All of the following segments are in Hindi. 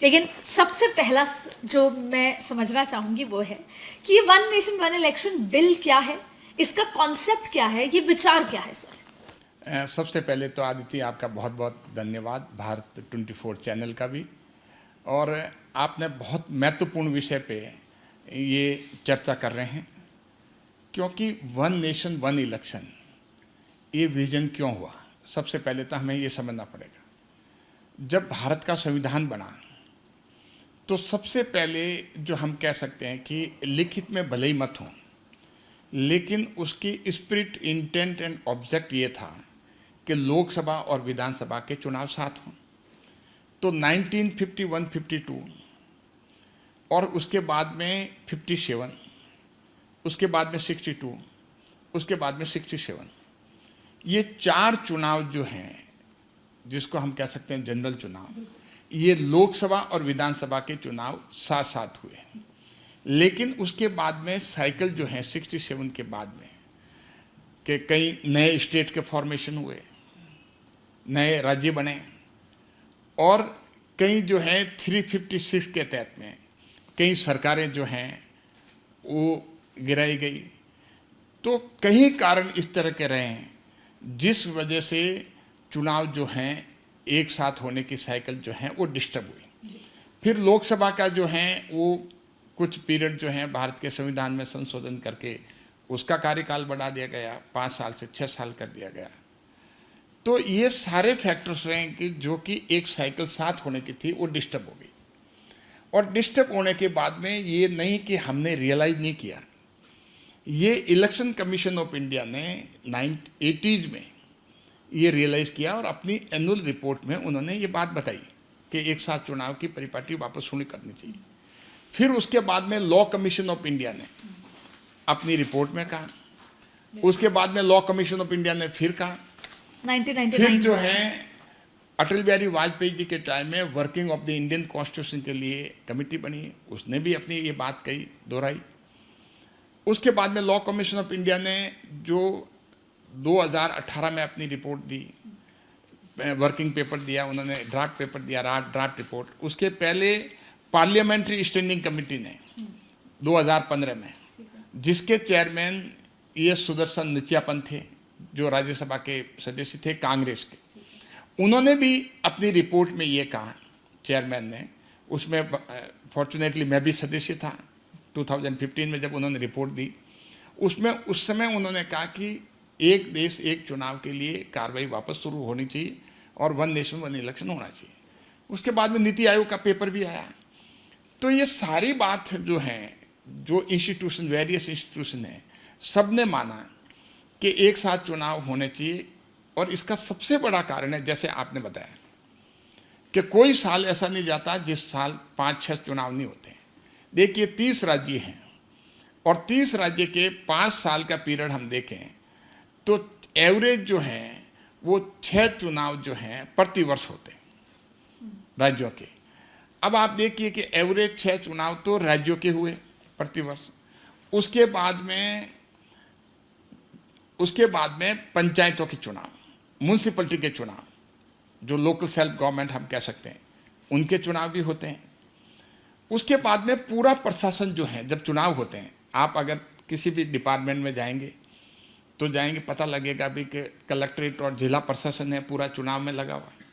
लेकिन सबसे पहला जो मैं समझना चाहूँगी वो है कि ये one nation one election bill क्या है, इसका कॉन्सेप्ट क्या है, ये विचार क्या है सर? सबसे पहले तो आदित्य आपका बहुत बहुत धन्यवाद, भारत 24 चैनल का भी। और आपने बहुत महत्वपूर्ण विषय पे ये चर्चा कर रहे हैं, क्योंकि वन नेशन वन इलेक्शन ये विजन क्यों हुआ। सबसे पहले तो हमें ये समझना पड़ेगा, जब भारत का संविधान बना तो सबसे पहले जो हम कह सकते हैं कि लिखित में भले ही मत हो, लेकिन उसकी स्पिरिट, इंटेंट एंड ऑब्जेक्ट ये था कि लोकसभा और विधानसभा के चुनाव साथ हों। तो 1951-52 और उसके बाद में 57, उसके बाद में 62, उसके बाद में 67, ये 4 चुनाव जो हैं, जिसको हम कह सकते हैं जनरल चुनाव, ये लोकसभा और विधानसभा के चुनाव साथ साथ हुए। लेकिन उसके बाद में साइकिल जो है 67 के बाद में कि कई नए स्टेट के फॉर्मेशन हुए, नए राज्य बने, और कई जो हैं 356 के तहत में कई सरकारें जो हैं वो गिराई गई। तो कई कारण इस तरह के रहे हैं जिस वजह से चुनाव जो हैं एक साथ होने की साइकिल जो है वो डिस्टर्ब हुई। फिर लोकसभा का जो है वो कुछ पीरियड जो है भारत के संविधान में संशोधन करके उसका कार्यकाल बढ़ा दिया गया, 5 साल से 6 साल कर दिया गया। तो ये सारे फैक्टर्स रहे कि जो कि एक साइकिल साथ होने की थी वो डिस्टर्ब हो गई। और डिस्टर्ब होने के बाद में ये नहीं कि हमने रियलाइज नहीं किया, ये इलेक्शन कमीशन ऑफ इंडिया ने 1980s में ये रियलाइज़ किया और अपनी एनुअल रिपोर्ट में उन्होंने ये बात बताई कि एक साथ चुनाव की परिपाटी वापस शुरू करनी चाहिए। फिर उसके बाद में लॉ कमीशन ऑफ इंडिया ने अपनी रिपोर्ट में कहा, उसके बाद में लॉ कमीशन ऑफ इंडिया ने फिर कहा, 1999 फिर जो है अटल बिहारी वाजपेयी जी के टाइम में working of the Indian constitution के लिए कमेटी बनी, उसने भी अपनी ये बात कही, दोहराई। उसके बाद में लॉ कमीशन ऑफ इंडिया ने जो 2018 में अपनी रिपोर्ट दी, वर्किंग पेपर दिया, उन्होंने ड्राफ्ट पेपर दिया, ड्राफ्ट रिपोर्ट। उसके पहले पार्लियामेंट्री स्टैंडिंग कमेटी ने 2015 में, जिसके चेयरमैन ES सुदर्शन नित्यापन थे, जो राज्यसभा के सदस्य थे कांग्रेस के, उन्होंने भी अपनी रिपोर्ट में ये कहा, चेयरमैन ने, उसमें फॉर्चुनेटली मैं भी सदस्य था 2015 में जब उन्होंने रिपोर्ट दी, उसमें उस समय उन्होंने कहा कि एक देश एक चुनाव के लिए कार्रवाई वापस शुरू होनी चाहिए और वन नेशन वन इलेक्शन होना चाहिए। उसके बाद में नीति आयोग का पेपर भी आया। तो ये सारी बात जो है, जो इंस्टीट्यूशन, वेरियस इंस्टीट्यूशन है, सब ने माना कि एक साथ चुनाव होने चाहिए। और इसका सबसे बड़ा कारण है, जैसे आपने बताया, कि कोई साल ऐसा नहीं जाता जिस साल 5-6 चुनाव नहीं होते। देखिए 30 राज्य हैं और 30 राज्य के 5 साल का पीरियड हम देखें तो एवरेज जो है वो 6 चुनाव जो हैं प्रति वर्ष होते हैं राज्यों के। अब आप देखिए कि एवरेज 6 चुनाव तो राज्यों के हुए प्रति वर्ष। उसके बाद में पंचायतों के चुनाव, म्यूनसिपैलिटी के चुनाव, जो लोकल सेल्फ गवर्नमेंट हम कह सकते हैं, उनके चुनाव भी होते हैं। उसके बाद में पूरा प्रशासन जो है, जब चुनाव होते हैं, आप अगर किसी भी डिपार्टमेंट में जाएंगे तो पता लगेगा भी कि कलेक्ट्रेट और जिला प्रशासन है पूरा चुनाव में लगा हुआ है।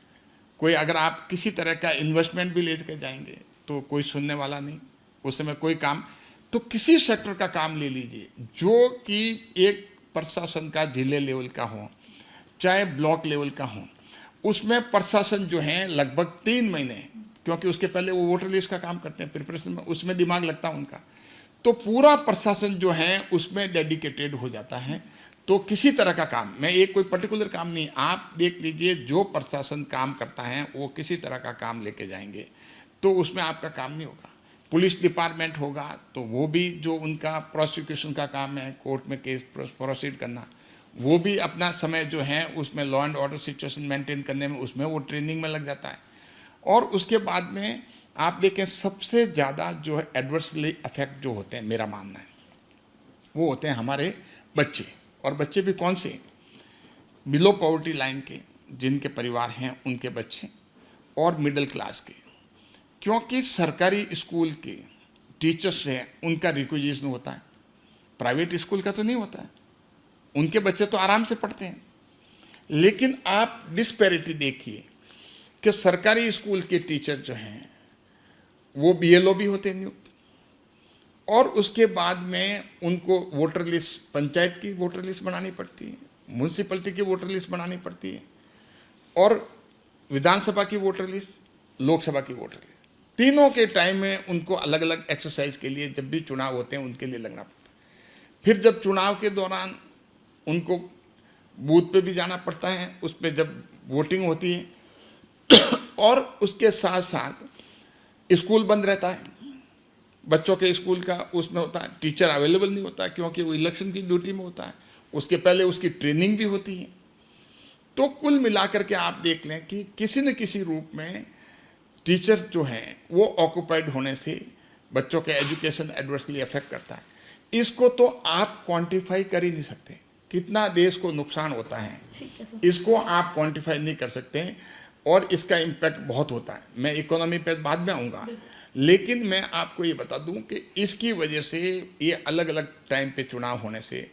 कोई अगर आप किसी तरह का इन्वेस्टमेंट भी ले कर जाएंगे तो कोई सुनने वाला नहीं, उस समय कोई काम। तो किसी सेक्टर का काम ले लीजिए जो कि एक प्रशासन का जिले लेवल का हो, चाहे ब्लॉक लेवल का हो, उसमें प्रशासन जो है लगभग 3 महीने, क्योंकि उसके पहले वो वोटर लिस्ट का काम करते हैं, प्रिपरेशन में उसमें दिमाग लगता है उनका, तो पूरा प्रशासन जो है उसमें डेडिकेटेड हो जाता है। तो किसी तरह का काम, मैं एक कोई पर्टिकुलर काम नहीं, आप देख लीजिए जो प्रशासन काम करता है वो किसी तरह का काम लेके जाएंगे तो उसमें आपका काम नहीं होगा। पुलिस डिपार्टमेंट होगा तो वो भी जो उनका प्रोसिक्यूशन का काम है, कोर्ट में केस प्रोसीड करना, वो भी अपना समय जो है उसमें law and order situation maintain करने में, उसमें वो ट्रेनिंग में लग जाता है। और उसके बाद में आप देखें सबसे ज़्यादा जो है एडवर्सली अफेक्ट जो होते हैं, मेरा मानना है, वो होते हैं हमारे बच्चे। और बच्चे भी कौन से? बिलो पॉवर्टी लाइन के जिनके परिवार हैं उनके बच्चे, और मिडिल क्लास के। क्योंकि सरकारी स्कूल के टीचर्स हैं, उनका रिक्विजिशन होता है, प्राइवेट स्कूल का तो नहीं होता है। उनके बच्चे तो आराम से पढ़ते हैं, लेकिन आप डिस्पैरिटी देखिए कि सरकारी स्कूल के टीचर जो हैं वो बीएलओ भी होते हैं नियुक्त, और उसके बाद में उनको वोटर लिस्ट, पंचायत की वोटर लिस्ट बनानी पड़ती है, म्यूनसिपलिटी की वोटर लिस्ट बनानी पड़ती है, और विधानसभा की वोटर लिस्ट, लोकसभा की वोटर लिस्ट, तीनों के टाइम में उनको अलग अलग एक्सरसाइज के लिए जब भी चुनाव होते हैं उनके लिए लगना पड़ता है। फिर जब चुनाव के दौरान उनको बूथ पे भी जाना पड़ता है, उस पर जब वोटिंग होती है, और उसके साथ साथ स्कूल बंद रहता है, बच्चों के स्कूल का उसमें होता है, टीचर अवेलेबल नहीं होता क्योंकि वो इलेक्शन की ड्यूटी में होता है, उसके पहले उसकी ट्रेनिंग भी होती है। तो कुल मिलाकर के आप देख लें कि किसी न किसी रूप में टीचर जो हैं वो ऑक्युपाइड होने से बच्चों के एजुकेशन एडवर्सली अफेक्ट करता है। इसको तो आप क्वांटिफाई कर ही नहीं सकते, कितना देश को नुकसान होता है, ठीक है सर। इसको आप क्वांटिफाई नहीं कर सकते, और इसका इम्पैक्ट बहुत होता है। मैं इकोनॉमी पे बाद में आऊँगा, लेकिन मैं आपको ये बता दूं कि इसकी वजह से ये अलग अलग टाइम पे चुनाव होने से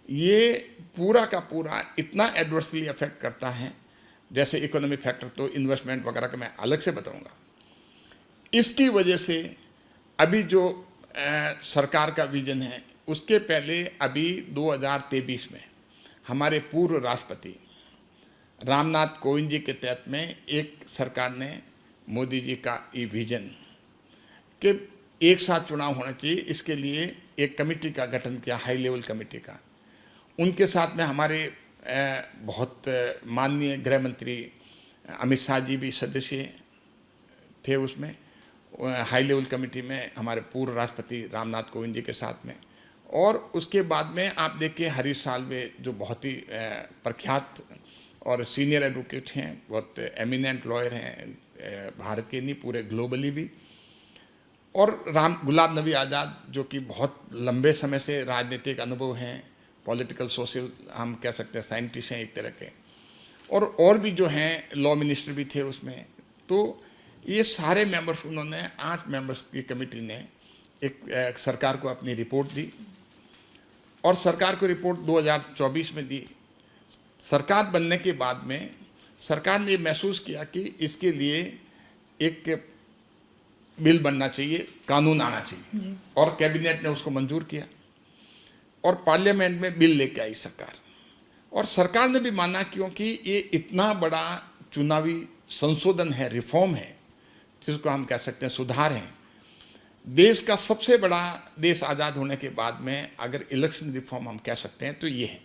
ये पूरा का पूरा इतना एडवर्सली अफेक्ट करता है। जैसे इकोनॉमिक फैक्टर तो इन्वेस्टमेंट वगैरह का मैं अलग से बताऊंगा। इसकी वजह से अभी जो सरकार का विजन है, उसके पहले अभी 2023 में हमारे पूर्व राष्ट्रपति रामनाथ कोविंद जी के तहत में एक सरकार ने मोदी जी का ये विजन कि एक साथ चुनाव होना चाहिए, इसके लिए एक कमेटी का गठन किया, हाई लेवल कमेटी का। उनके साथ में हमारे बहुत माननीय गृह मंत्री अमित शाह जी भी सदस्य थे उसमें, हाई लेवल कमेटी में हमारे पूर्व राष्ट्रपति रामनाथ कोविंद जी के साथ में। और उसके बाद में आप देखिए हरीश साल्वे जो बहुत ही प्रख्यात और सीनियर एडवोकेट हैं, बहुत एमिनेंट लॉयर हैं, भारत के नहीं पूरे ग्लोबली भी, और गुलाम नबी आज़ाद जो कि बहुत लंबे समय से राजनीतिक अनुभव हैं, पॉलिटिकल सोशल हम कह सकते हैं साइंटिस्ट हैं एक तरह के, और भी जो हैं लॉ मिनिस्टर भी थे उसमें। तो ये सारे मेंबर्स, उन्होंने 8 मेंबर्स की कमेटी ने एक सरकार को अपनी रिपोर्ट दी, और सरकार को रिपोर्ट 2024 में दी। सरकार बनने के बाद में सरकार ने महसूस किया कि इसके लिए एक बिल बनना चाहिए, कानून आना चाहिए, और कैबिनेट ने उसको मंजूर किया, और पार्लियामेंट में बिल लेके आई सरकार। और सरकार ने भी माना क्योंकि ये इतना बड़ा चुनावी संशोधन है, रिफॉर्म है, जिसको हम कह सकते हैं सुधार है। देश का सबसे बड़ा, देश आज़ाद होने के बाद में अगर इलेक्शन रिफॉर्म हम कह सकते हैं तो ये है।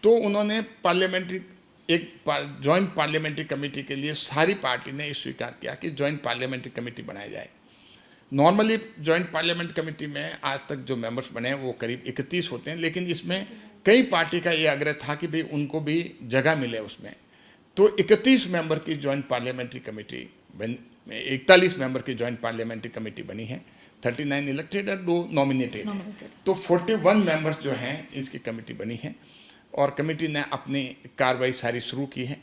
तो उन्होंने पार्लियामेंट्री जॉइंट पार्लियामेंट्री कमेटी के लिए सारी पार्टी ने स्वीकार किया कि जॉइंट पार्लियामेंट्री कमेटी बनाई जाए। नॉर्मली जॉइंट पार्लियामेंट कमेटी में आज तक जो मेंबर्स बने हैं वो करीब 31 होते हैं, लेकिन इसमें कई पार्टी का ये आग्रह था कि भाई उनको भी जगह मिले उसमें। तो 31 मेंबर की जॉइंट पार्लियामेंट्री कमेटी 41 मेंबर की जॉइंट पार्लियामेंट्री कमेटी बनी है, 39 इलेक्टेड और 2 नॉमिनेटेड। तो 41 मेंबर्स जो हैं इसकी कमेटी बनी है, और कमेटी ने अपनी कार्रवाई सारी शुरू की है।